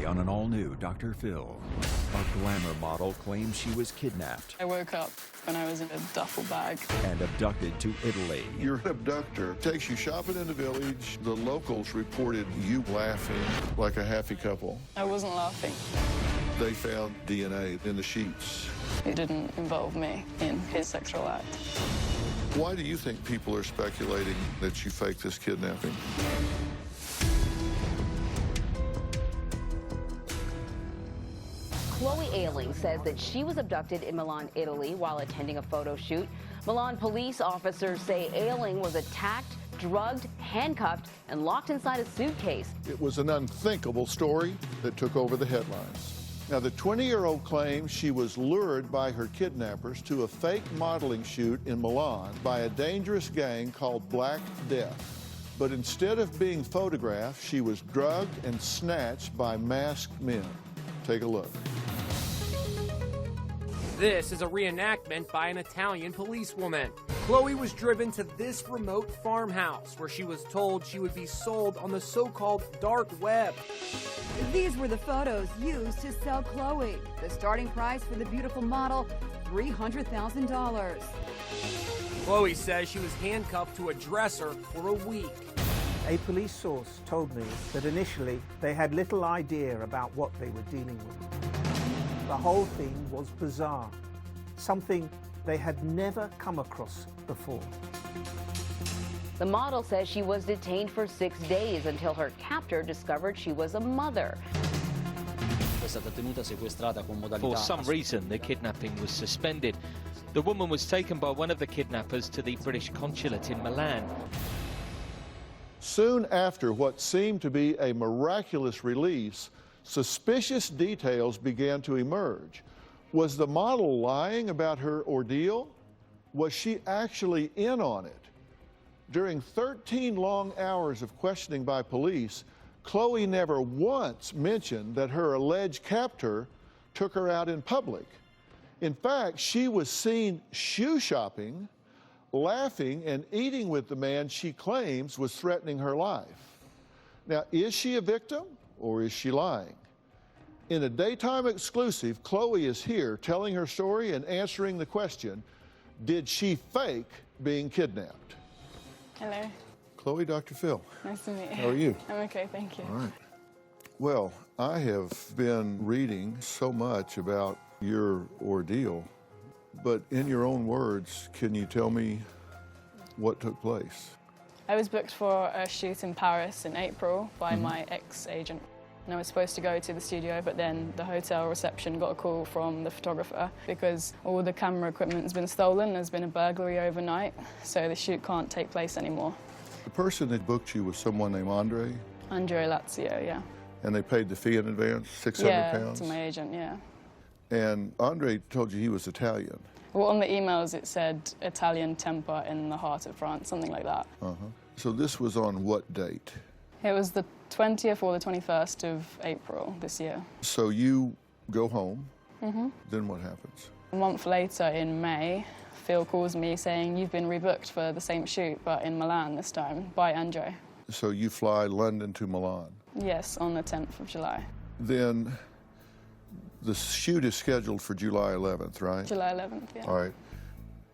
on an all-new Dr. Phil. A Glamour model claims she was kidnapped. I woke up when I was in a duffel bag. And abducted to Italy. Your abductor takes you shopping in the village. The locals reported you laughing like a happy couple. I wasn't laughing. They found DNA in the sheets. It didn't involve me in his sexual act. Why do you think people are speculating that you faked this kidnapping? Chloe Ayling says that she was abducted in Milan, Italy, while attending a photo shoot. Milan police officers say Ayling was attacked, drugged, handcuffed, and locked inside a suitcase. It was an unthinkable story that took over the headlines. Now, the 20-year-old claims she was lured by her kidnappers to a fake modeling shoot in Milan by a dangerous gang called Black Death. But instead of being photographed, she was drugged and snatched by masked men. Take a look. This is a reenactment by an Italian policewoman. Chloe was driven to this remote farmhouse where she was told she would be sold on the so-called dark web. These were the photos used to sell Chloe. The starting price for the beautiful model, $300,000. Chloe says she was handcuffed to a dresser for a week. A police source told me that initially they had little idea about what they were dealing with. The whole thing was bizarre, something they had never come across before. The model says she was detained for 6 days until her captor discovered she was a mother. For some reason, the kidnapping was suspended. The woman was taken by one of the kidnappers to the British consulate in Milan. Soon after what seemed to be a miraculous release, suspicious details began to emerge. Was the model lying about her ordeal? Was she actually in on it? During 13 long hours of questioning by police, Chloe never once mentioned that her alleged captor took her out in public. In fact, she was seen shoe shopping, laughing, and eating with the man she claims was threatening her life. Now, is she a victim or is she lying? In a daytime exclusive, Chloe is here telling her story and answering the question, did she fake being kidnapped? Hello. Chloe, Dr. Phil. Nice to meet you. How are you? I'm okay, thank you. All right. Well, I have been reading so much about your ordeal, but in your own words, can you tell me what took place? I was booked for a shoot in Paris in April by my ex-agent. And I was supposed to go to the studio, but then the hotel reception got a call from the photographer because all the camera equipment has been stolen. There's been a burglary overnight, so the shoot can't take place anymore. The person that booked you was someone named Andre? Andre Lazio, yeah. And they paid the fee in advance, 600 pounds? Yeah, to my agent, yeah. And Andre told you he was Italian? Well, on the emails it said Italian temper in the heart of France, something like that. So this was on what date? It was the 20th or the 21st of April this year. So you go home, then what happens? A month later, in May, Phil calls me saying, you've been rebooked for the same shoot, but in Milan this time, by Andre. So you fly London to Milan? Yes, on the 10th of July. Then the shoot is scheduled for July 11th, right? July 11th, yeah. All right.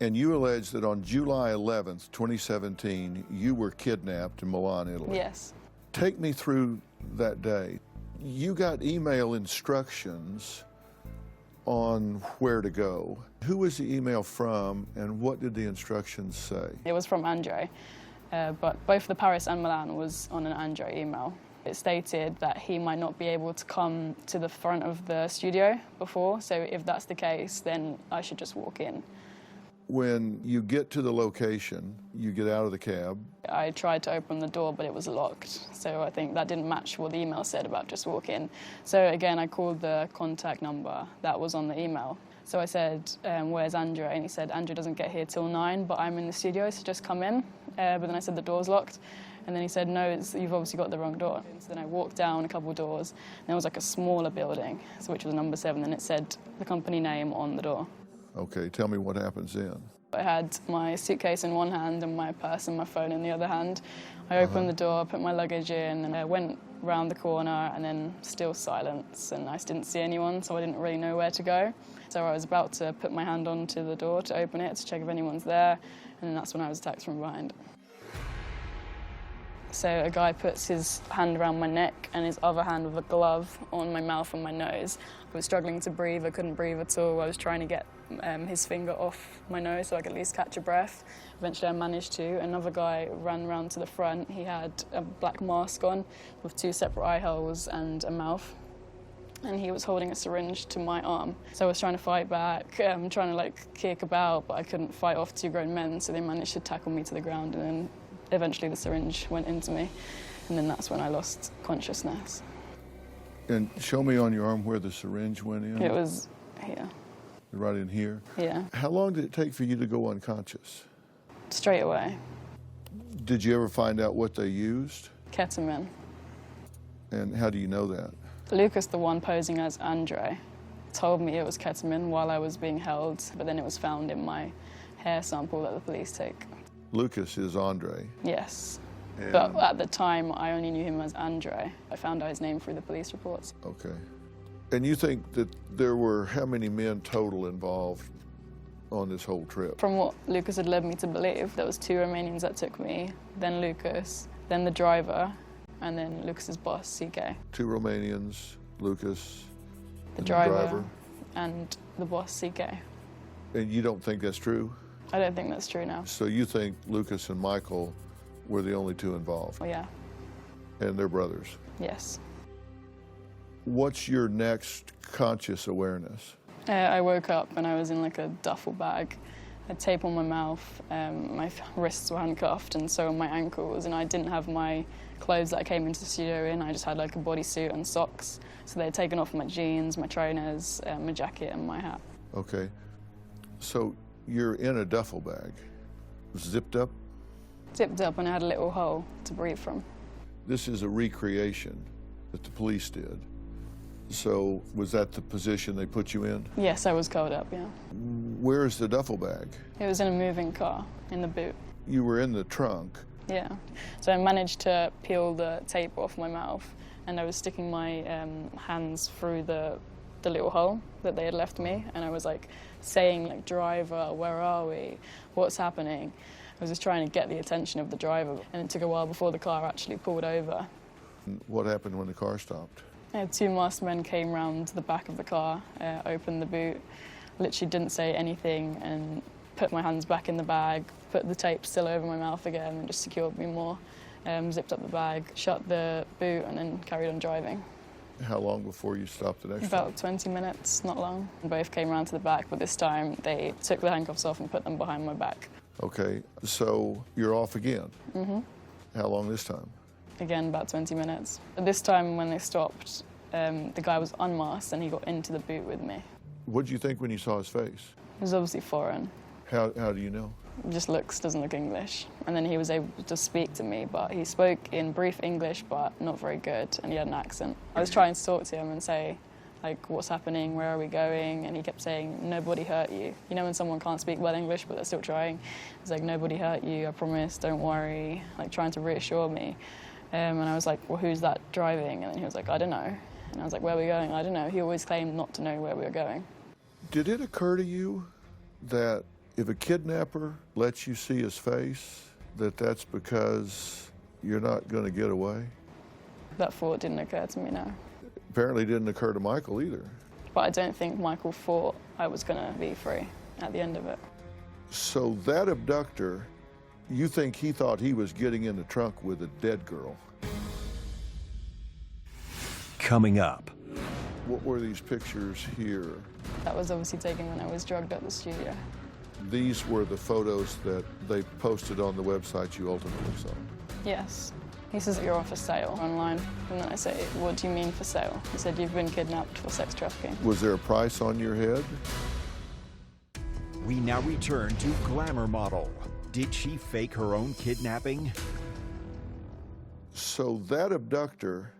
And you allege that on July 11th, 2017, you were kidnapped in Milan, Italy. Yes. Take me through that day. You got email instructions on where to go. Who was the email from, and what did the instructions say? It was from Andre, but both the Paris and Milan was on an Andre email. It stated that he might not be able to come to the front of the studio before, so if that's the case, then I should just walk in. When you get to the location, you get out of the cab. I tried to open the door, but it was locked. So I think that didn't match what the email said about just walk in. So again, I called the contact number that was on the email. So I said, where's Andre? And he said, Andre doesn't get here till 9, but I'm in the studio, so just come in. But then I said, the door's locked. And then he said, no, you've obviously got the wrong door. So then I walked down a couple of doors, and there was like a smaller building, which was number 7, and it said the company name on the door. Okay, tell me what happens then. I had my suitcase in one hand and my purse and my phone in the other hand. I opened the door, put my luggage in, and I went round the corner, and then still silence, and I didn't see anyone, so I didn't really know where to go. So I was about to put my hand onto the door to open it to check if anyone's there, and then that's when I was attacked from behind. So a guy puts his hand around my neck and his other hand with a glove on my mouth and my nose. I was struggling to breathe, I couldn't breathe at all. I was trying to get his finger off my nose so I could at least catch a breath. Eventually I managed to. Another guy ran round to the front. He had a black mask on with 2 separate eye holes and a mouth. And he was holding a syringe to my arm. So I was trying to fight back, trying to kick about, but I couldn't fight off 2 grown men, so they managed to tackle me to the ground, and then eventually the syringe went into me, and then that's when I lost consciousness. And show me on your arm where the syringe went in. It was here. Right in here? Yeah. How long did it take for you to go unconscious? Straight away. Did you ever find out what they used? Ketamine. And how do you know that? Lucas, the one posing as Andre, told me it was ketamine while I was being held, but then it was found in my hair sample that the police take. Lucas is Andre. Yes. And but at the time, I only knew him as Andre. I found out his name through the police reports. Okay. And you think that there were how many men total involved on this whole trip? From what Lucas had led me to believe, there was 2 Romanians that took me, then Lucas, then the driver, and then Lucas's boss, CK. 2 Romanians, Lucas, the and driver, and the boss, CK. And you don't think that's true? I don't think that's true now. So you think Lucas and Michael were the only 2 involved? Oh, yeah. And they're brothers? Yes. What's your next conscious awareness? I woke up and I was in a duffel bag. I had tape on my mouth, my wrists were handcuffed, and so were my ankles, and I didn't have my clothes that I came into the studio in. I just had a bodysuit and socks. So they had taken off my jeans, my trainers, my jacket, and my hat. Okay. So you're in a duffel bag, zipped up? Zipped up, and I had a little hole to breathe from. This is a recreation that the police did. So was that the position they put you in? Yes, I was curled up, yeah. Where's the duffel bag? It was in a moving car, in the boot. You were in the trunk. Yeah. So I managed to peel the tape off my mouth, and I was sticking my hands through the little hole that they had left me, and I was saying driver, where are we? What's happening? I was just trying to get the attention of the driver, and it took a while before the car actually pulled over. What happened when the car stopped? 2 masked men came round the back of the car, opened the boot, literally didn't say anything, and put my hands back in the bag, put the tape still over my mouth again, and just secured me more. Zipped up the bag, shut the boot, and then carried on driving. How long before you stopped the next About time? 20 minutes, not long. Both came round to the back, but this time they took the handcuffs off and put them behind my back. Okay, so you're off again. Mm-hmm. How long this time? Again, about 20 minutes. But this time when they stopped, the guy was unmasked and he got into the boot with me. What did you think when you saw his face? He was obviously foreign. How do you know? Just doesn't look English. And then he was able to speak to me, but he spoke in brief English, but not very good, and he had an accent. I was trying to talk to him and say, what's happening, where are we going? And he kept saying, nobody hurt you. You know when someone can't speak well English, but they're still trying? He's like, nobody hurt you, I promise, don't worry, trying to reassure me. And I was like, well, who's that driving? And then he was like, I don't know. And I was like, where are we going? I don't know. He always claimed not to know where we were going. Did it occur to you that if a kidnapper lets you see his face, that's because you're not going to get away? That thought didn't occur to me, no. Apparently didn't occur to Michael either. But I don't think Michael thought I was going to be free at the end of it. So that abductor, you think he thought he was getting in the trunk with a dead girl? Coming up. What were these pictures here? That was obviously taken when I was drugged at the studio. These were the photos that they posted on the website you ultimately saw? Yes. He says that you're on for sale online. And then I say, what do you mean for sale? He said, you've been kidnapped for sex trafficking. Was there a price on your head? We now return to Glamour model. Did she fake her own kidnapping? So that abductor,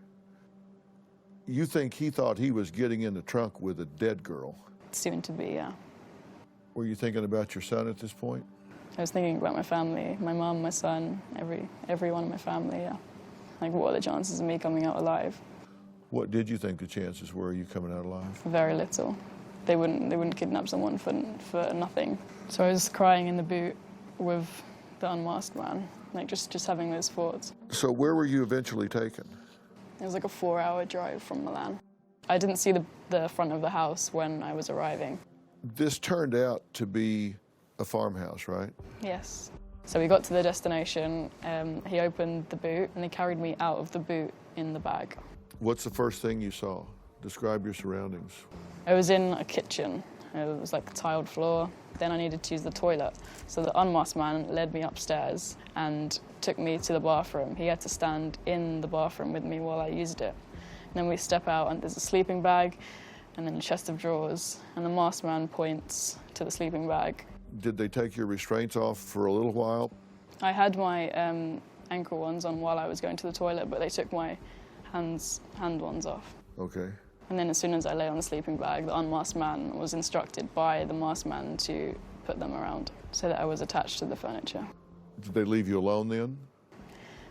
you think he thought he was getting in the trunk with a dead girl? Soon to be, yeah. Were you thinking about your son at this point? I was thinking about my family, my mum, my son, everyone in my family, yeah. Like, what are the chances of me coming out alive? What did you think the chances were of you coming out alive? Very little. They wouldn't kidnap someone for nothing. So I was crying in the boot with the unmasked man, like just having those thoughts. So where were you eventually taken? It was like a 4-hour drive from Milan. I didn't see the front of the house when I was arriving. This turned out to be a farmhouse, right? Yes. So we got to the destination, he opened the boot and they carried me out of the boot in the bag. What's the first thing you saw? Describe your surroundings. I was in a kitchen. It was like a tiled floor. Then I needed to use the toilet. So the unmasked man led me upstairs and took me to the bathroom. He had to stand in the bathroom with me while I used it. And then we step out and there's a sleeping bag and then a chest of drawers. And the masked man points to the sleeping bag. Did they take your restraints off for a little while? I had my ankle ones on while I was going to the toilet, but they took my hand ones off. Okay. And then as soon as I lay on the sleeping bag, the unmasked man was instructed by the masked man to put them around so that I was attached to the furniture. Did they leave you alone then?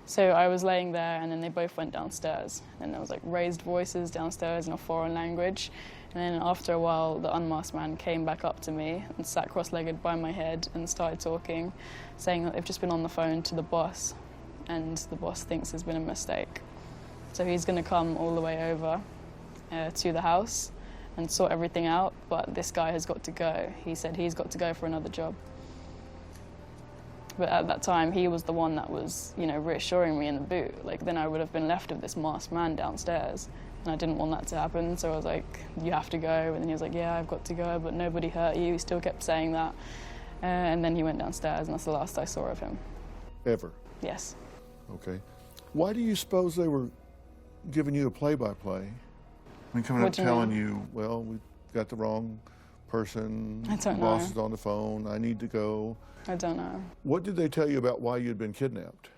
So I was laying there and then they both went downstairs. And there was like raised voices downstairs in a foreign language. And then after a while, the unmasked man came back up to me and sat cross-legged by my head and started talking, saying that they've just been on the phone to the boss and the boss thinks there's been a mistake. So he's going to come all the way over to the house and sort everything out, but this guy has got to go. He said he's got to go for another job. But at that time, he was the one that was, you know, reassuring me in the boot. Like, then I would have been left with this masked man downstairs. And I didn't want that to happen, so I was like, you have to go. And then he was like, yeah, I've got to go, but nobody hurt you. He still kept saying that. And then he went downstairs, and that's the last I saw of him. Ever? Yes. Okay. Why do you suppose they were giving you a play-by-play? I mean, coming up telling you, well, we got the wrong person. I don't know. Boss is on the phone. I need to go. I don't know. What did they tell you about why you'd been kidnapped?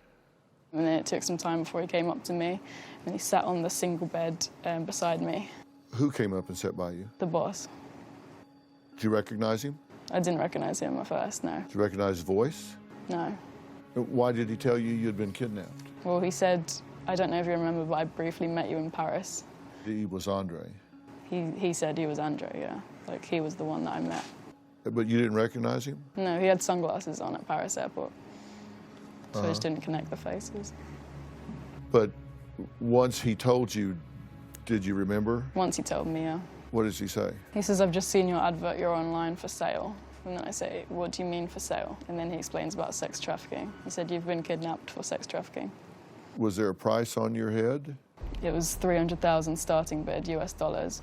And then it took some time before he came up to me, and he sat on the single bed beside me. Who came up and sat by you? The boss. Did you recognize him? I didn't recognize him at first, no. Did you recognize his voice? No. Why did he tell you you'd been kidnapped? Well, he said, I don't know if you remember, but I briefly met you in Paris. He was Andre. He said he was Andre, yeah. Like, he was the one that I met. But you didn't recognize him? No, he had sunglasses on at Paris airport. So I just didn't connect the faces. But once he told you, did you remember? Once he told me, yeah. What does he say? He says, I've just seen your advert, you're online for sale. And then I say, what do you mean for sale? And then he explains about sex trafficking. He said, you've been kidnapped for sex trafficking. Was there a price on your head? It was 300,000 starting bid, US dollars.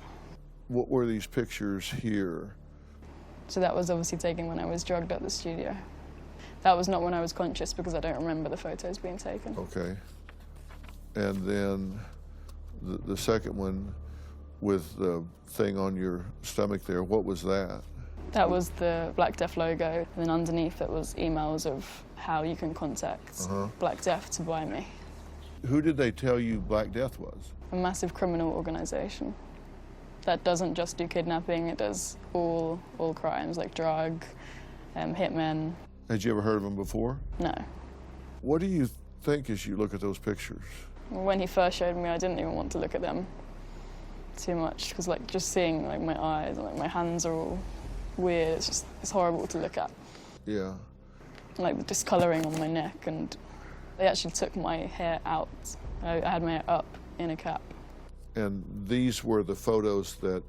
What were these pictures here? So that was obviously taken when I was drugged at the studio. That was not when I was conscious because I don't remember the photos being taken. Okay. And then the second one with the thing on your stomach there, what was that? That was the Black Death logo, and then underneath it was emails of how you can contact Black Death to buy me. Who did they tell you Black Death was? A massive criminal organization that doesn't just do kidnapping, it does all crimes like drug, hitmen. Had you ever heard of them before? No. What do you think as you look at those pictures? When he first showed me, I didn't even want to look at them too much because, like, just seeing like my eyes and like my hands are all weird. It's horrible to look at. Yeah. Like the discoloring on my neck, and they actually took my hair out. I had my hair up in a cap. And these were the photos that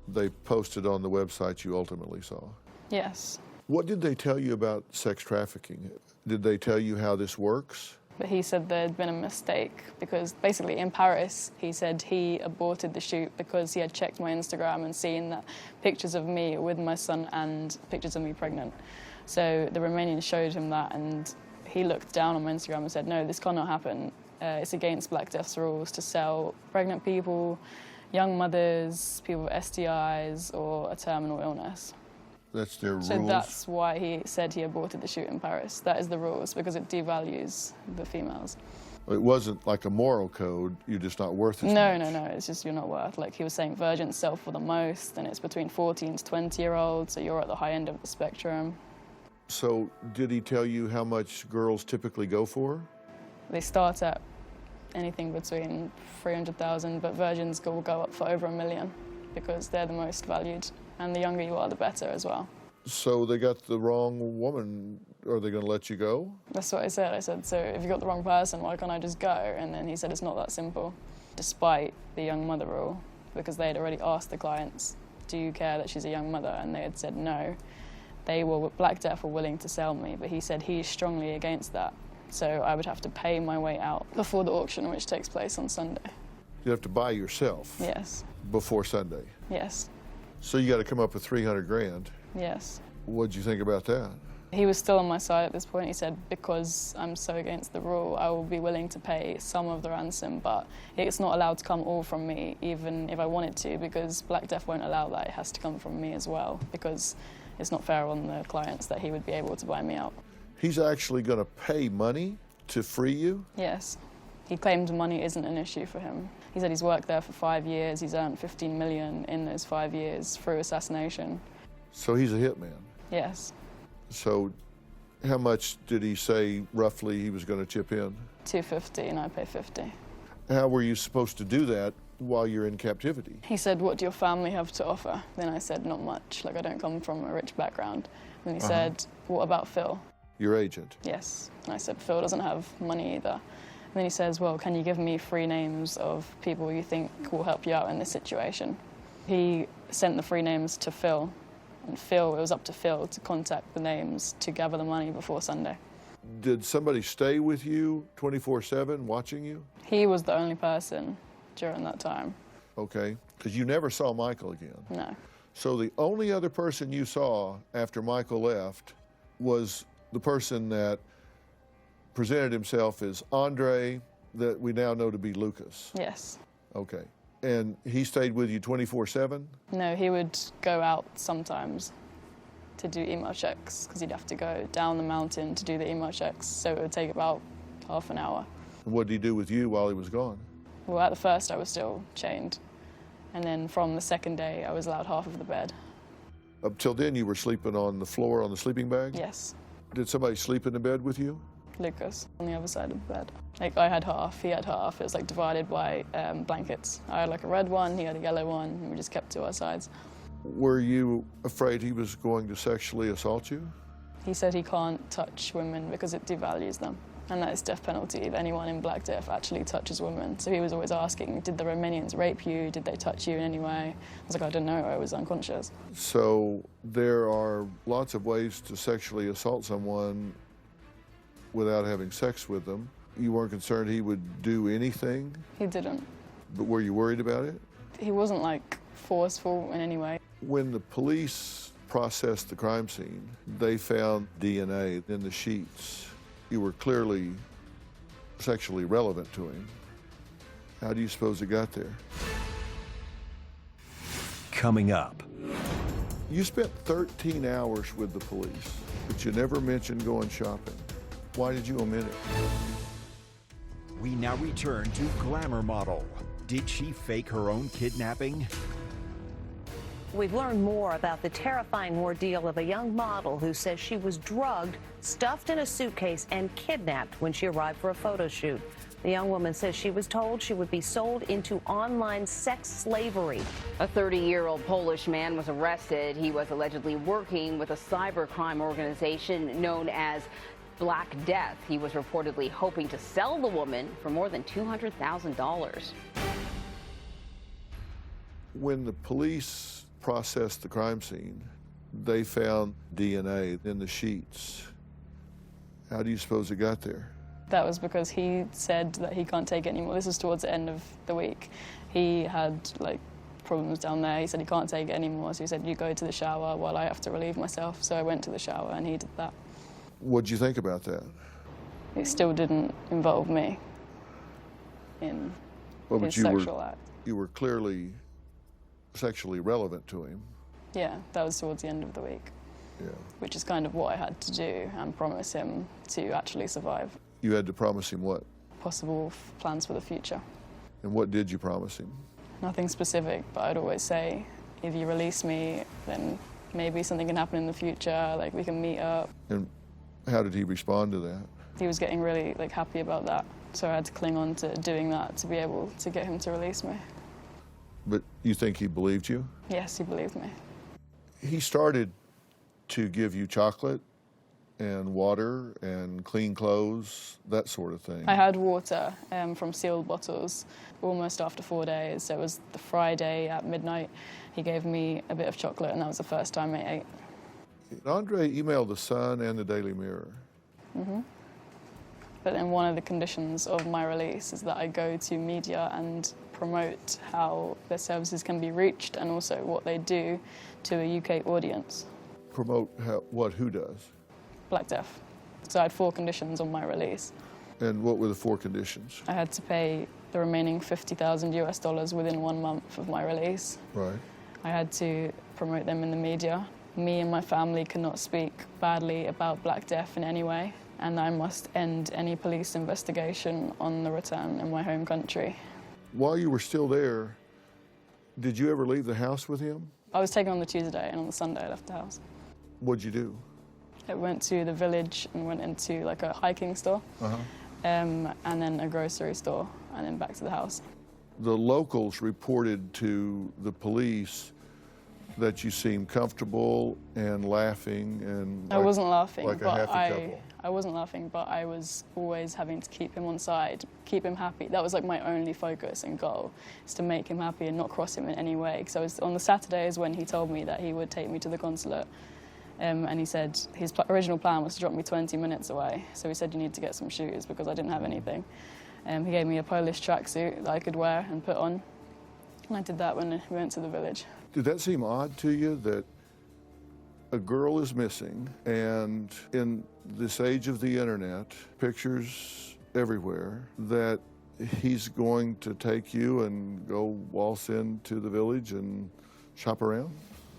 they posted on the website you ultimately saw? Yes. What did they tell you about sex trafficking? Did they tell you how this works? But he said there had been a mistake because basically in Paris, he said he aborted the shoot because he had checked my Instagram and seen that pictures of me with my son and pictures of me pregnant. So the Romanians showed him that and he looked down on my Instagram and said, no, this cannot happen. It's against Black Death's rules to sell pregnant people, young mothers, people with STIs or a terminal illness. That's their rules? So that's why he said he aborted the shoot in Paris. That is the rules, because it devalues the females. It wasn't like a moral code, you're just not worth as No, much. no, it's just you're not worth. Like he was saying, virgins sell for the most, and it's between 14 to 20-year-olds, so you're at the high end of the spectrum. So did he tell you how much girls typically go for? They start at anything between 300,000, but virgins will go up for over $1 million because they're the most valued, and the younger you are, the better as well. So they got the wrong woman. Are they going to let you go? That's what I said. I said, so if you got the wrong person, why can't I just go? And then he said it's not that simple, despite the young mother rule, because they had already asked the clients, do you care that she's a young mother? And they had said no. They were, Black Death were willing to sell me, but he said he's strongly against that. So I would have to pay my way out before the auction, which takes place on Sunday. You have to buy yourself. Yes. Before Sunday. Yes. So you got to come up with 300 grand. Yes. What'd you think about that? He was still on my side at this point. He said, because I'm so against the rule, I will be willing to pay some of the ransom, but it's not allowed to come all from me, even if I wanted to, because Black Death won't allow that. It has to come from me as well, because it's not fair on the clients that he would be able to buy me out. He's actually going to pay money to free you? Yes. He claimed money isn't an issue for him. He said he's worked there for 5 years. He's earned $15 million in those 5 years through assassination. So he's a hitman? Yes. So how much did he say roughly he was going to chip in? $250 and I pay $50. How were you supposed to do that while you're in captivity? He said, what do your family have to offer? Then I said, not much. Like, I don't come from a rich background. And he said, what about Phil? Your agent? Yes. And I said, Phil doesn't have money either. And then he says, well, can you give me 3 names of people you think will help you out in this situation? He sent the 3 names to Phil. And Phil, it was up to Phil to contact the names to gather the money before Sunday. Did somebody stay with you 24/7 watching you? He was the only person during that time. Okay, because you never saw Michael again. No. So the only other person you saw after Michael left was the person that presented himself as Andre, that we now know to be Lucas. Yes. Okay. And he stayed with you 24/7? No, he would go out sometimes to do email checks because he'd have to go down the mountain to do the email checks, so it would take about half an hour. And what did he do with you while he was gone? Well, at the first I was still chained, and then from the second day I was allowed half of the bed. Up till then you were sleeping on the floor on the sleeping bag? Yes. Did somebody sleep in the bed with you? Lucas, on the other side of the bed. Like, I had half, he had half. It was like divided by blankets. I had like a red one, he had a yellow one, and we just kept to our sides. Were you afraid he was going to sexually assault you? He said he can't touch women because it devalues them, and that is death penalty if anyone in Black Death actually touches women. So he was always asking, did the Romanians rape you? Did they touch you in any way? I was like, I don't know, I was unconscious. So there are lots of ways to sexually assault someone without having sex with them. You weren't concerned he would do anything? He didn't. But were you worried about it? He wasn't like forceful in any way. When the police processed the crime scene, they found DNA in the sheets. You were clearly sexually relevant to him. How do you suppose it got there? Coming up. You spent 13 hours with the police, but you never mentioned going shopping. Why did you omit it? We now return to Glamour model. Did she fake her own kidnapping? We've learned more about the terrifying ordeal of a young model who says she was drugged, stuffed in a suitcase, and kidnapped when she arrived for a photo shoot. The young woman says she was told she would be sold into online sex slavery. A 30-year-old Polish man was arrested. He was allegedly working with a cybercrime organization known as Black Death. He was reportedly hoping to sell the woman for more than $200,000. When the police processed the crime scene, they found DNA in the sheets. How do you suppose it got there? That was because he said that he can't take it anymore. This was towards the end of the week. He had like problems down there. He said he can't take it anymore, so he said, you go to the shower while I have to relieve myself. So I went to the shower and he did that. What did you think about that? It still didn't involve me in his sexual act. You were clearly sexually relevant to him. Yeah, that was towards the end of the week. Yeah. Which is kind of what I had to do and promise him to actually survive. You had to promise him what? possible plans for the future. And what did you promise him? Nothing specific, but I'd always say, if you release me, then maybe something can happen in the future, like we can meet up. And how did he respond to that? He was getting really happy about that, so I had to cling on to doing that to be able to get him to release me. But you think he believed you? Yes, he believed me. He started to give you chocolate and water and clean clothes, that sort of thing. I had water from sealed bottles almost after 4 days. So it was the Friday at midnight. He gave me a bit of chocolate, and that was the first time I ate. Andre emailed the Sun and the Daily Mirror. Mm-hmm. But then one of the conditions of my release is that I go to media and promote how their services can be reached and also what they do to a UK audience. Promote what? Who does? Black Death. So I had 4 conditions on my release. And what were the 4 conditions? I had to pay the remaining $50,000 US within 1 month of my release. Right. I had to promote them in the media. Me and my family cannot speak badly about Black Death in any way, and I must end any police investigation on the return in my home country. While you were still there, did you ever leave the house with him? I was taken on the Tuesday, and on the Sunday I left the house. What'd you do? I went to the village and went into like a hiking store, and then a grocery store, and then back to the house. The locals reported to the police that you seemed comfortable and laughing and I wasn't laughing, like but a happy couple. I wasn't laughing, but I was always having to keep him on side, keep him happy. That was like my only focus and goal, is to make him happy and not cross him in any way. Because I was on the Saturdays when he told me that he would take me to the consulate, and he said his original plan was to drop me 20 minutes away. So he said, you need to get some shoes because I didn't have anything. He gave me a Polish tracksuit that I could wear and put on, and I did that when we went to the village. Did that seem odd to you that a girl is missing, and in this age of the internet, pictures everywhere, that he's going to take you and go waltz into the village and shop around?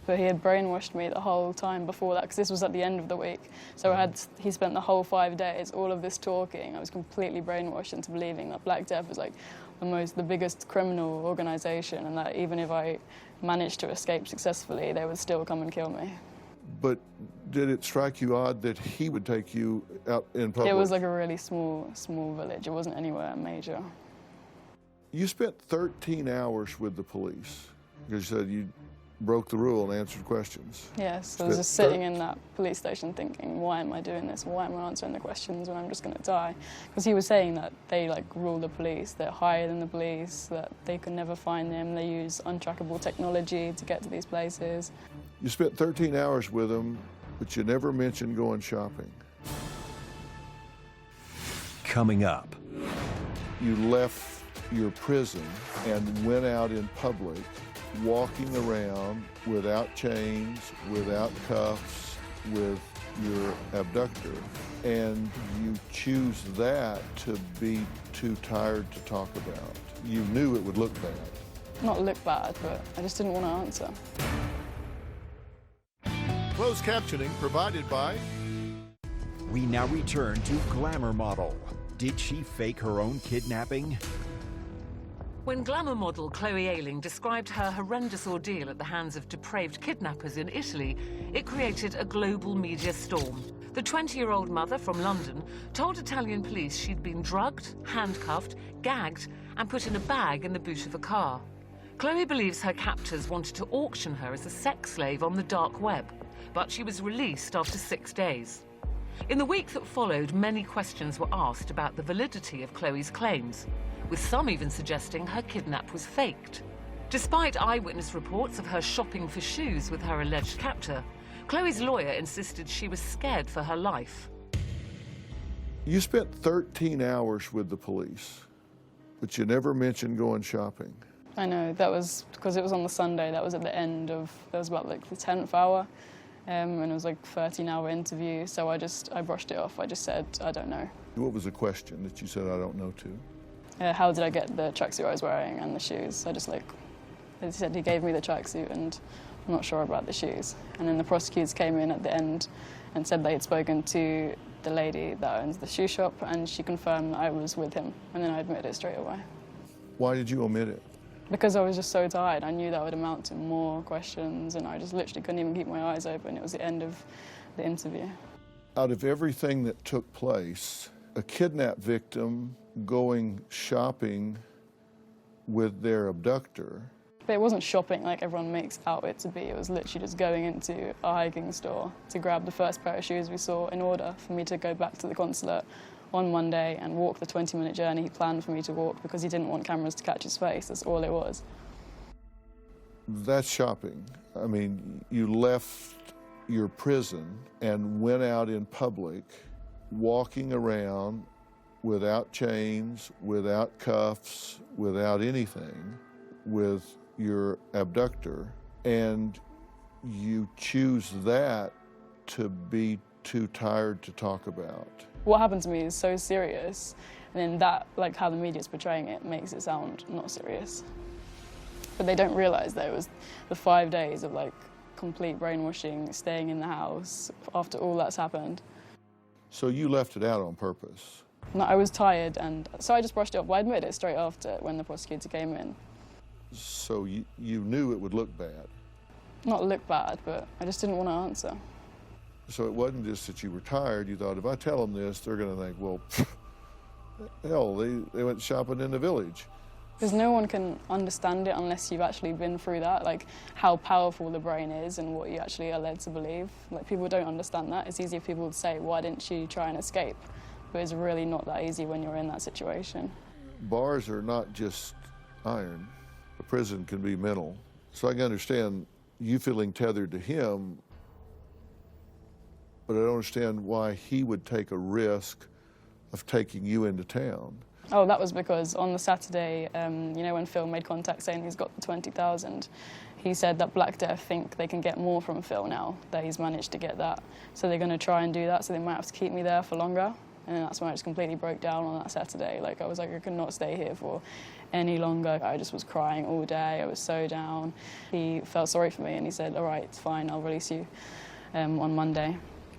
But he had brainwashed me the whole time before that, because this was at the end of the week. So he spent the whole 5 days, all of this talking. I was completely brainwashed into believing that Black Death was like the biggest criminal organisation, and that even if I managed to escape successfully, they would still come and kill me. But did it strike you odd that he would take you out in public? It was like a really small village. It wasn't anywhere major. You spent 13 hours with the police because you said you broke the rule and answered questions. Yes, I was just sitting in that police station thinking, why am I doing this? Why am I answering the questions when I'm just going to die? Because he was saying that they rule the police, they're higher than the police, that they can never find them, they use untrackable technology to get to these places. You spent 13 hours with him, but you never mentioned going shopping. Coming up. You left your prison and went out in public, walking around without chains, without cuffs, with your abductor, and you choose that to be too tired to talk about. You knew it would look bad. Not look bad, but I just didn't want to answer. Closed captioning provided by... We now return to Glamour model. Did she fake her own kidnapping? When Glamour model Chloe Ayling described her horrendous ordeal at the hands of depraved kidnappers in Italy, it created a global media storm. The 20-year-old mother from London told Italian police she'd been drugged, handcuffed, gagged, and put in a bag in the boot of a car. Chloe believes her captors wanted to auction her as a sex slave on the dark web, but she was released after 6 days. In the week that followed, many questions were asked about the validity of Chloe's claims, with some even suggesting her kidnap was faked. Despite eyewitness reports of her shopping for shoes with her alleged captor, Chloe's lawyer insisted she was scared for her life. You spent 13 hours with the police, but you never mentioned going shopping. I know, that was because it was on the Sunday. That was at the end of, that was about the 10th hour, and it was a 13-hour interview, so I brushed it off. I just said, I don't know. What was the question that you said, I don't know to? How did I get the tracksuit I was wearing and the shoes? I just he said he gave me the tracksuit and I'm not sure about the shoes. And then the prosecutors came in at the end and said they had spoken to the lady that owns the shoe shop, and she confirmed that I was with him, and then I admitted it straight away. Why did you omit it? Because I was just so tired. I knew that would amount to more questions, and I just literally couldn't even keep my eyes open. It was the end of the interview. Out of everything that took place, a kidnapped victim going shopping with their abductor. But it wasn't shopping like everyone makes out it to be. It was literally just going into a hiking store to grab the first pair of shoes we saw in order for me to go back to the consulate on Monday and walk the 20-minute journey he planned for me to walk because he didn't want cameras to catch his face. That's all it was. That's shopping. I mean, you left your prison and went out in public, walking around without chains, without cuffs, without anything, with your abductor, and you choose that to be too tired to talk about. What happened to me is so serious, and then that, like how the media's portraying it, makes it sound not serious. But they don't realise that it was the 5 days of like complete brainwashing, staying in the house after all that's happened. So you left it out on purpose? No, I was tired, and so I just brushed it off. Well, I admitted it straight after when the prosecutor came in. So you knew it would look bad? Not look bad, but I just didn't want to answer. So it wasn't just that you were tired. You thought, if I tell them this, they're going to think, well, hell, they went shopping in the village. Because no one can understand it unless you've actually been through that, like how powerful the brain is and what you actually are led to believe. Like, people don't understand that. It's easy for people to say, why didn't she try and escape? But it's really not that easy when you're in that situation. Bars are not just iron. A prison can be mental. So I can understand you feeling tethered to him, but I don't understand why he would take a risk of taking you into town. Oh, that was because on the Saturday, you know, when Phil made contact saying he's got the 20,000, he said that Black Death think they can get more from Phil now, that he's managed to get that. So they're going to try and do that, so they might have to keep me there for longer. And then that's when I just completely broke down on that Saturday. Like, I was like, I could not stay here for any longer. I just was crying all day. I was so down. He felt sorry for me and he said, all right, it's fine, I'll release you on Monday.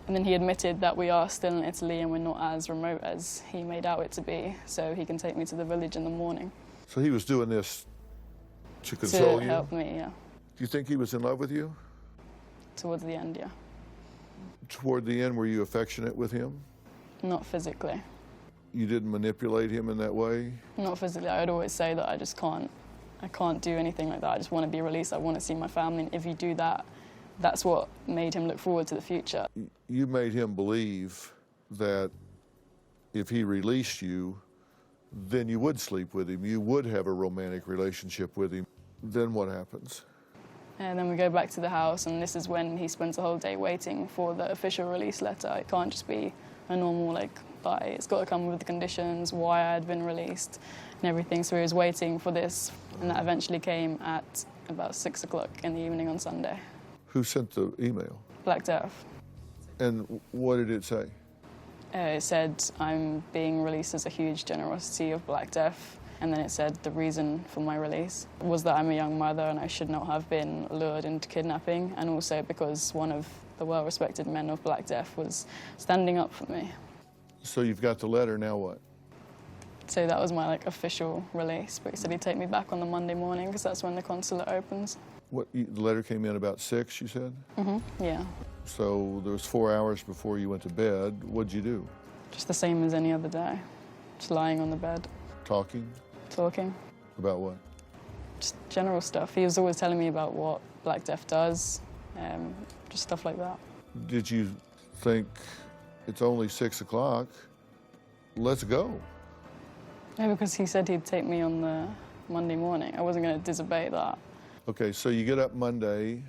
And then he admitted that we are still in Italy and we're not as remote as he made out it to be, so he can take me to the village in the morning. So he was doing this to console you? To help me, yeah. Do you think he was in love with you? Towards the end, yeah. Toward the end, were you affectionate with him? Not physically. You didn't manipulate him in that way? Not physically. I would always say that I can't do anything like that. I just want to be released. I want to see my family. And if you do that, that's what made him look forward to the future. You made him believe that if he released you, then you would sleep with him. You would have a romantic relationship with him. Then what happens? And then we go back to the house, and this is when he spends the whole day waiting for the official release letter. It can't just be a normal, like, bye. It's got to come with the conditions, why I had been released, and everything. So he was waiting for this, and that eventually came at about 6 o'clock in the evening on Sunday. Who sent the email? Black Death. And what did it say? It said, I'm being released as a huge generosity of Black Death. And then it said the reason for my release was that I'm a young mother and I should not have been lured into kidnapping, and also because one of the well-respected men of Black Death was standing up for me. So you've got the letter, now what? So that was my official release, but he said he'd take me back on the Monday morning because that's when the consulate opens. The letter came in about 6, you said? Mm-hmm, yeah. So there was 4 hours before you went to bed. What'd you do? Just the same as any other day, just lying on the bed. Talking? Talking. About what? Just general stuff. He was always telling me about what Black Death does, just stuff like that. Did you think, it's only 6 o'clock, let's go? Yeah, because he said he'd take me on the Monday morning. I wasn't going to disobey that. Okay, so you get up Monday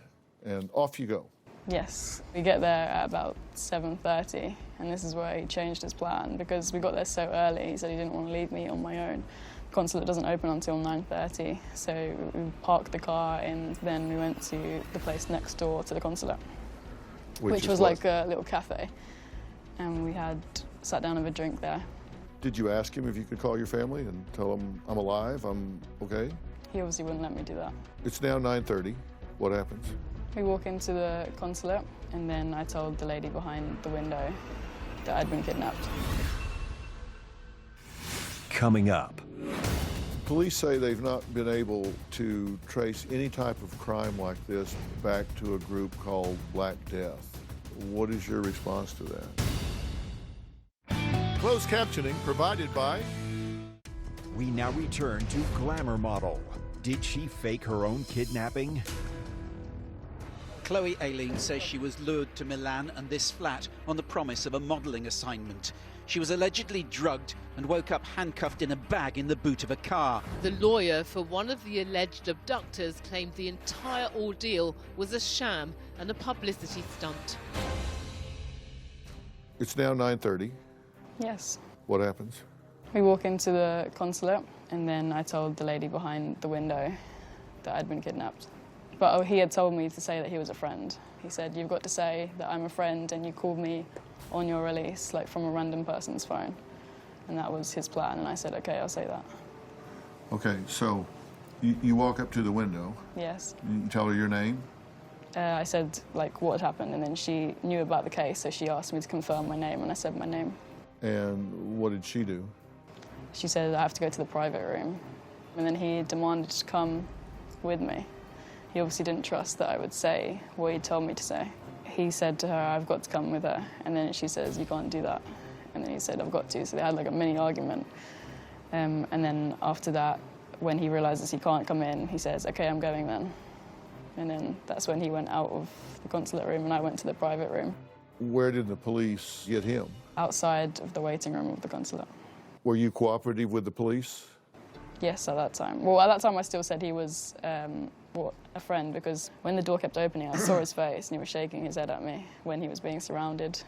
and off you go. Yes. We get there at about 7:30, and this is where he changed his plan because we got there so early. He said he didn't want to leave me on my own. The consulate doesn't open until 9:30, so we parked the car and then we went to the place next door to the consulate, which was like a little cafe, and we had sat down and had a drink there. Did you ask him if you could call your family and tell them I'm alive, I'm okay? He obviously wouldn't let me do that. It's now 9:30. What happens? We walk into the consulate, and then I told the lady behind the window that I'd been kidnapped. Coming up. Police say they've not been able to trace any type of crime like this back to a group called Black Death. What is your response to that? Closed captioning provided by... We now return to Glamour model. Did she fake her own kidnapping? Chloe Ayling says she was lured to Milan and this flat on the promise of a modelling assignment. She was allegedly drugged and woke up handcuffed in a bag in the boot of a car. The lawyer for one of the alleged abductors claimed the entire ordeal was a sham and a publicity stunt. It's now 9:30. Yes. What happens? We walk into the consulate, and then I told the lady behind the window that I'd been kidnapped. But he had told me to say that he was a friend. He said, you've got to say that I'm a friend and you called me on your release, like from a random person's phone. And that was his plan, and I said, okay, I'll say that. Okay, so you walk up to the window. Yes. You tell her your name? I said, like, what had happened, and then she knew about the case, so she asked me to confirm my name, and I said my name. And what did she do? She said I have to go to the private room. And then he demanded to come with me. He obviously didn't trust that I would say what he told me to say. He said to her, I've got to come with her. And then she says, you can't do that. And then he said, I've got to. So they had like a mini argument. And then after that, when he realizes he can't come in, he says, okay, I'm going then. And then that's when he went out of the consulate room and I went to the private room. Where did the police get him? Outside of the waiting room of the consulate. Were you cooperative with the police? Yes, at that time. Well, at that time I still said he was a friend, because when the door kept opening, I saw his face and he was shaking his head at me when he was being surrounded.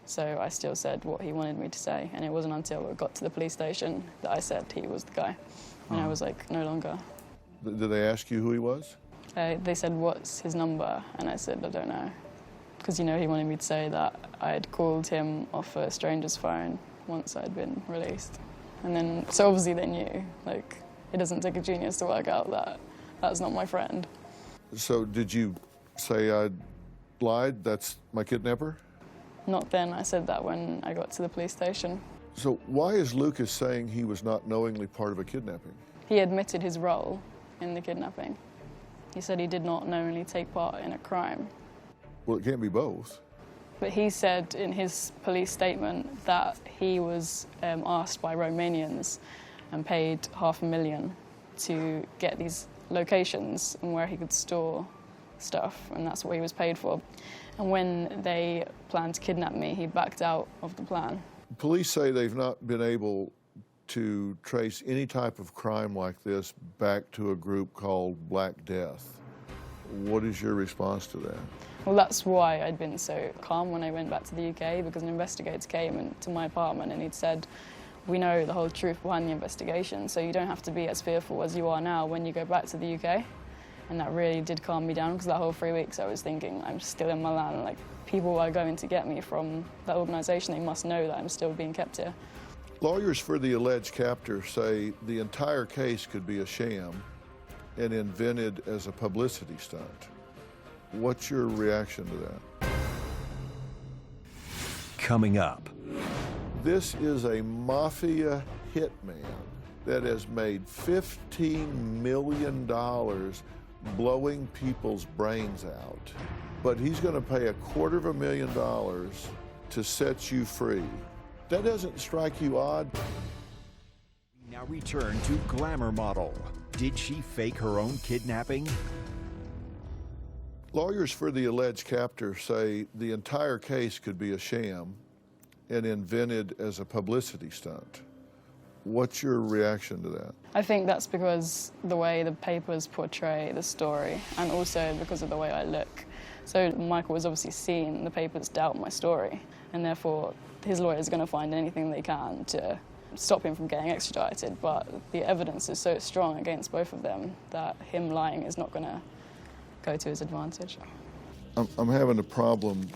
So I still said what he wanted me to say, and it wasn't until we got to the police station that I said he was the guy. And I was like, no longer. Did they ask you who he was? They said, what's his number? And I said, I don't know. Because, you know, he wanted me to say that I had called him off a stranger's phone once I'd been released. And then, so obviously they knew, like, it doesn't take a genius to work out that that's not my friend. So did you say I lied, that's my kidnapper? Not then, I said that when I got to the police station. So why is Lucas saying he was not knowingly part of a kidnapping? He admitted his role in the kidnapping. He said he did not knowingly take part in a crime. Well, it can't be both. But he said in his police statement that he was asked by Romanians and paid $500,000 to get these locations and where he could store stuff, and that's what he was paid for. And when they planned to kidnap me, he backed out of the plan. Police say they've not been able to trace any type of crime like this back to a group called Black Death. What is your response to that? Well, that's why I'd been so calm when I went back to the UK, because an investigator came into my apartment and he'd said, we know the whole truth behind the investigation, so you don't have to be as fearful as you are now when you go back to the UK. And that really did calm me down, because that whole 3 weeks I was thinking, I'm still in Milan, like, people are going to get me from that organisation, they must know that I'm still being kept here. Lawyers for the alleged captor say the entire case could be a sham and invented as a publicity stunt. What's your reaction to that? Coming up. This is a mafia hitman that has made $15 million blowing people's brains out. But he's going to pay $250,000 to set you free. That doesn't strike you odd? We now return to Glamour model. Did she fake her own kidnapping? Lawyers for the alleged captor say the entire case could be a sham and invented as a publicity stunt. What's your reaction to that? I think that's because the way the papers portray the story, and also because of the way I look. So Michael was obviously seen the papers doubt my story, and therefore his lawyers are going to find anything they can to stop him from getting extradited, but the evidence is so strong against both of them that him lying is not going to go to his advantage. I'm having a problem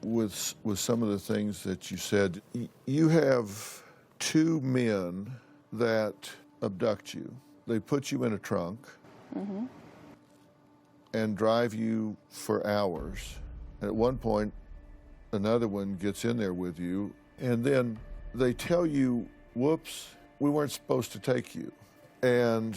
with some of the things that you said. You have two men that abduct you. They put you in a trunk and drive you for hours. And at one point, another one gets in there with you And then they tell you, whoops, we weren't supposed to take you. And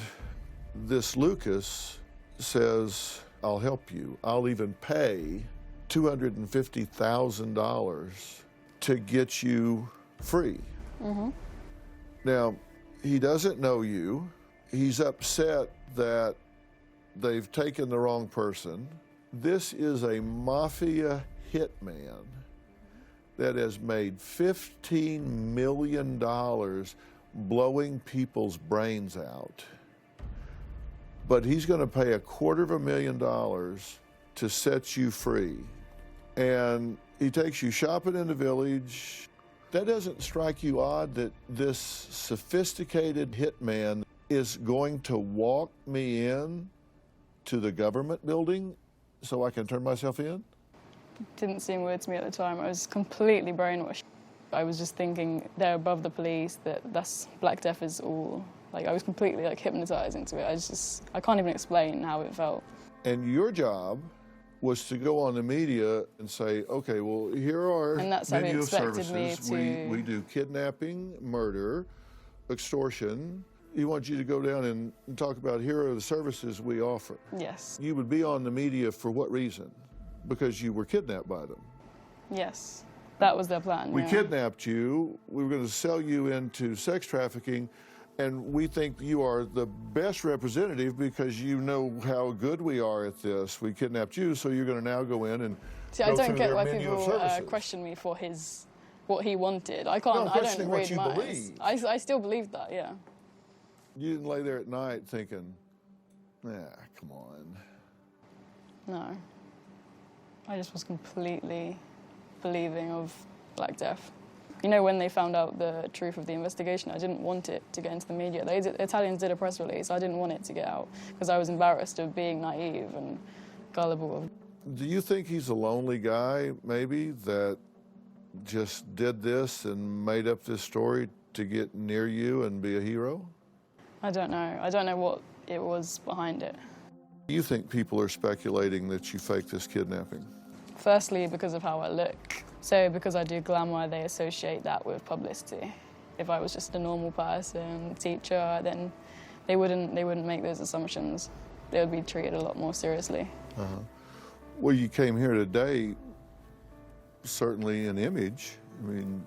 this Lucas says, I'll help you. I'll even pay $250,000 to get you free. Mm-hmm. Now, he doesn't know you. He's upset that they've taken the wrong person. This is a mafia hitman that has made $15 million blowing people's brains out. But he's going to pay $250,000 to set you free. And he takes you shopping in the village. That doesn't strike you odd that this sophisticated hitman is going to walk me in to the government building so I can turn myself in? Didn't seem weird to me at the time. I was completely brainwashed. I was just thinking they're above the police, that's Black Death is all, like I was completely like hypnotized into it. I can't even explain how it felt. And your job was to go on the media and say, okay, well, here are And that's how he menu of expected services. me to... We do kidnapping, murder, extortion. He wants you to go down and talk about here are the services we offer. Yes. You would be on the media for what reason? Because you were kidnapped by them. Yes, that was their plan. We yeah. kidnapped you, we were going to sell you into sex trafficking, and we think you are the best representative because you know how good we are at this. We kidnapped you, so you're going to now go in and See, I don't get why people question me for what he wanted. I can't. No, I don't read what you minds. believe. I still believe that. Yeah. You didn't lay there at night thinking, come on. No. I just was completely believing of Black Death. You know, when they found out the truth of the investigation, I didn't want it to get into the media. The Italians did a press release. I didn't want it to get out because I was embarrassed of being naive and gullible. Do you think he's a lonely guy, maybe, that just did this and made up this story to get near you and be a hero? I don't know. I don't know what it was behind it. You think people are speculating that you faked this kidnapping? Firstly, because of how I look. So because I do Glamour, they associate that with publicity. If I was just a normal person, teacher, then they wouldn't make those assumptions. They would be treated a lot more seriously. Uh-huh. Well, you came here today, certainly an image. I mean,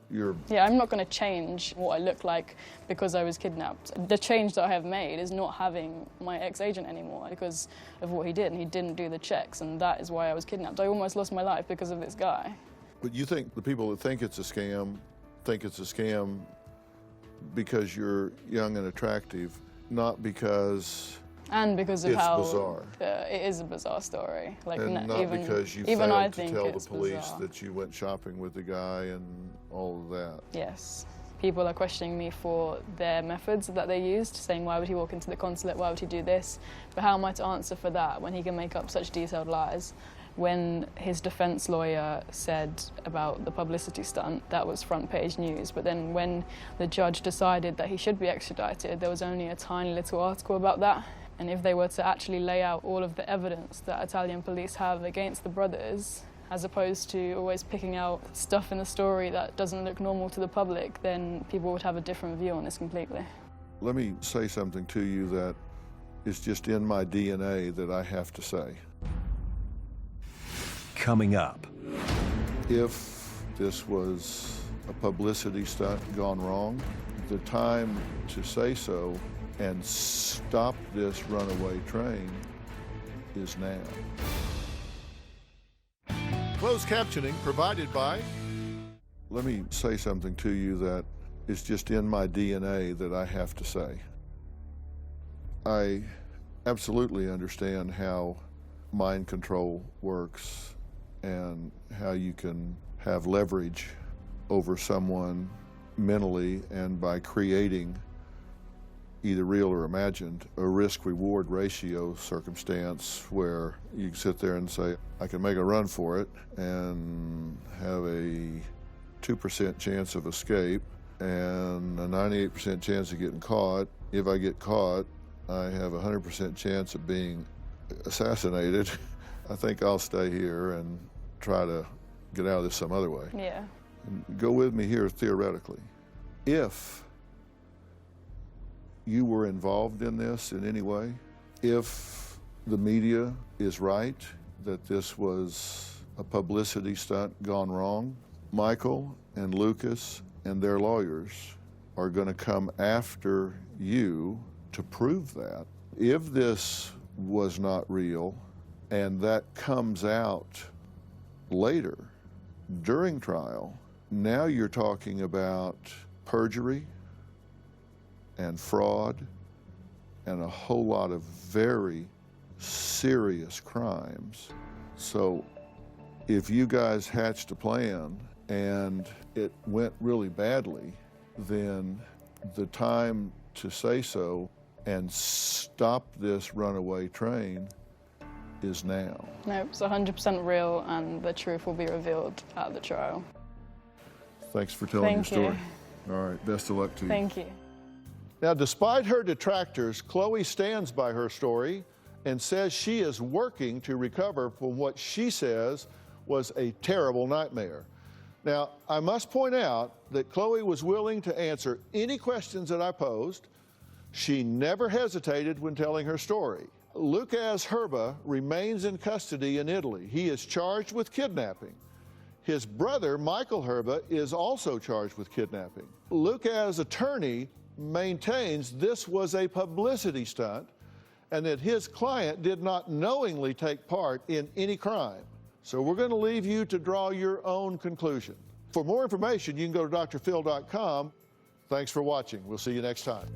you're... Yeah, I'm not going to change what I look like because I was kidnapped. The change that I have made is not having my ex-agent anymore because of what he did, and he didn't do the checks, and that is why I was kidnapped. I almost lost my life because of this guy. But you think the people that think it's a scam because you're young and attractive, not because... And because of it's how bizarre. It is a bizarre story. Like, and not even, because you even I failed to think tell the it's police bizarre. that you went shopping with the guy and all of that. Yes. People are questioning me for their methods that they used, saying why would he walk into the consulate, why would he do this? But how am I to answer for that when he can make up such detailed lies? When his defense lawyer said about the publicity stunt, that was front page news. But then when the judge decided that he should be extradited, there was only a tiny little article about that. And if they were to actually lay out all of the evidence that Italian police have against the brothers, as opposed to always picking out stuff in the story that doesn't look normal to the public, then people would have a different view on this completely. Let me say something to you that is just in my DNA that I have to say. Coming up. If this was a publicity stunt gone wrong, the time to say so and stop this runaway train is now. Closed captioning provided by... Let me say something to you that is just in my DNA that I have to say. I absolutely understand how mind control works and how you can have leverage over someone mentally, and by creating, either real or imagined, a risk-reward ratio circumstance where you can sit there and say, I can make a run for it and have a 2% chance of escape and a 98% chance of getting caught. If I get caught, I have a 100% chance of being assassinated. I think I'll stay here and try to get out of this some other way. Yeah. and go with me here theoretically, if you were involved in this in any way, if the media is right that this was a publicity stunt gone wrong, Michael and Lucas and their lawyers are going to come after you to prove that. If this was not real and that comes out later during trial, now you're talking about perjury and fraud and a whole lot of very serious crimes. So if you guys hatched a plan and it went really badly, then the time to say so and stop this runaway train is now. No, it's 100% real, and the truth will be revealed at the trial. Thanks for telling your story. Thank All right, best of luck to you. Thank you. Now, despite her detractors, Chloe stands by her story and says she is working to recover from what she says was a terrible nightmare. Now, I must point out that Chloe was willing to answer any questions that I posed. She never hesitated when telling her story. Lucas Herba remains in custody in Italy. He is charged with kidnapping. His brother, Michael Herba, is also charged with kidnapping. Lucas' attorney maintains this was a publicity stunt and that his client did not knowingly take part in any crime. So we're going to leave you to draw your own conclusion. For more information, you can go to drphil.com. Thanks for watching. We'll see you next time.